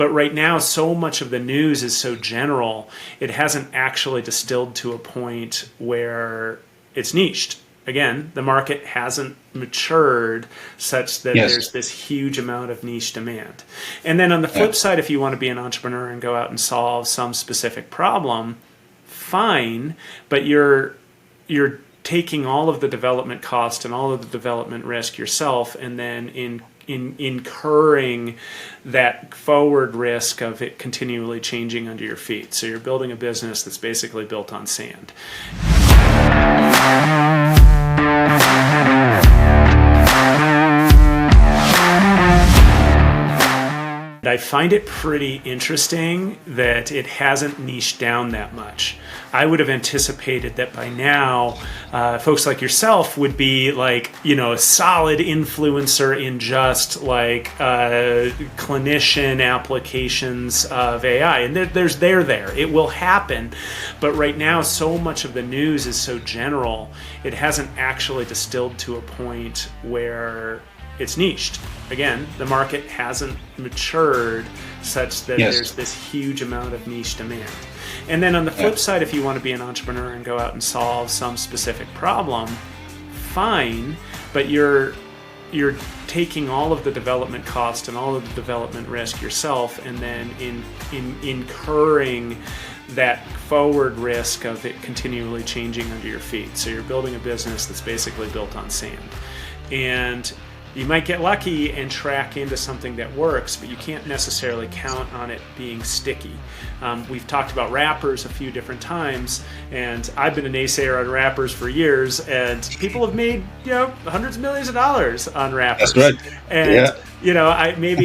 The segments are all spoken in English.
But right now, so much of the news is so general, it hasn't actually distilled to a point where it's niched. Again, the market hasn't matured such that there's this huge amount of niche demand. And then on the flip side, if you want to be an entrepreneur and go out and solve some specific problem, fine, but you're taking all of the development cost and all of the development risk yourself, and then in incurring that forward risk of it continually changing under your feet. So you're building a business that's basically built on sand. I find it pretty interesting that it hasn't niched down that much. I would have anticipated that by now, folks like yourself would be like, a solid influencer in just like clinician applications of AI. And they're there. It will happen. But right now, so much of the news is so general, it hasn't actually distilled to a point where it's niched. Again, the market hasn't matured such that there's this huge amount of niche demand. And then on the flip side, if you want to be an entrepreneur and go out and solve some specific problem, fine, but you're taking all of the development cost and all of the development risk yourself, and then in incurring that forward risk of it continually changing under your feet. So you're building a business that's basically built on sand. And you might get lucky and track into something that works, but you can't necessarily count on it being sticky. We've talked about wrappers a few different times, and I've been a naysayer on wrappers for years, and people have made hundreds of millions of dollars on wrappers. That's right. And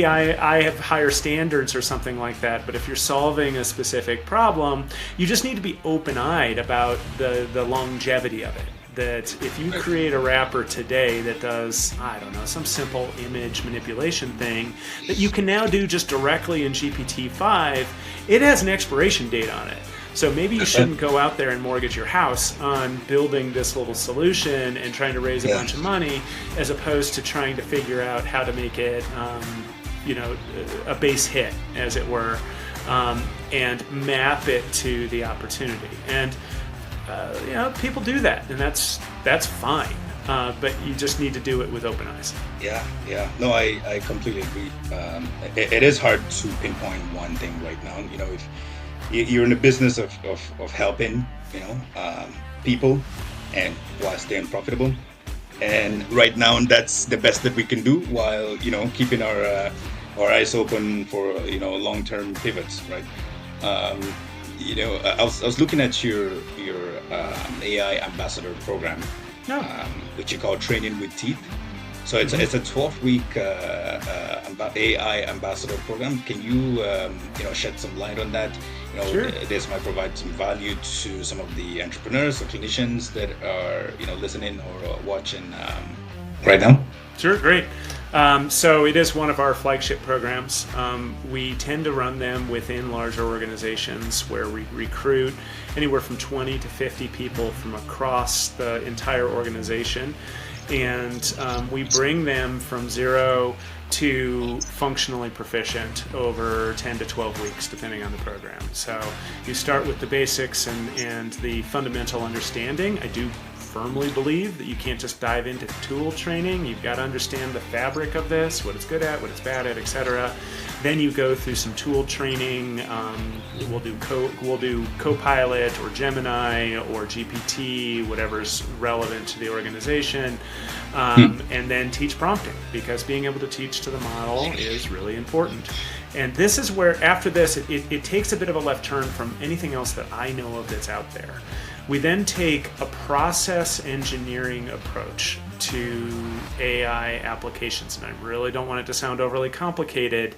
I have higher standards or something like that, but if you're solving a specific problem, you just need to be open-eyed about the longevity of it. That if you create a wrapper today that does, some simple image manipulation thing that you can now do just directly in GPT-5, it has an expiration date on it. So maybe you shouldn't go out there and mortgage your house on building this little solution and trying to raise a bunch of money, as opposed to trying to figure out how to make it, a base hit, as it were, and map it to the opportunity. And people do that, and that's fine. But you just need to do it with open eyes. Yeah. No, I completely agree. It is hard to pinpoint one thing right now. If you're in the business of helping, people, and while staying profitable, and right now that's the best that we can do while keeping our eyes open for long-term pivots, right? I was looking at your AI ambassador program, which you call Training with Teeth. So it's a 12-week AI ambassador program. Can you shed some light on that? Sure. This might provide some value to some of the entrepreneurs or clinicians that are listening or watching right now. Sure, great. So it is one of our flagship programs. We tend to run them within larger organizations where we recruit anywhere from 20 to 50 people from across the entire organization. And we bring them from zero to functionally proficient over 10 to 12 weeks, depending on the program. So you start with the basics and the fundamental understanding. I do firmly believe that you can't just dive into tool training. You've got to understand the fabric of this, what it's good at, what it's bad at, etc. Then you go through some tool training. We'll do Copilot or Gemini or GPT, whatever's relevant to the organization, and then teach prompting, because being able to teach to the model is really important. And this is where, after this, it takes a bit of a left turn from anything else that I know of that's out there. We then take a process engineering approach to AI applications, and I really don't want it to sound overly complicated.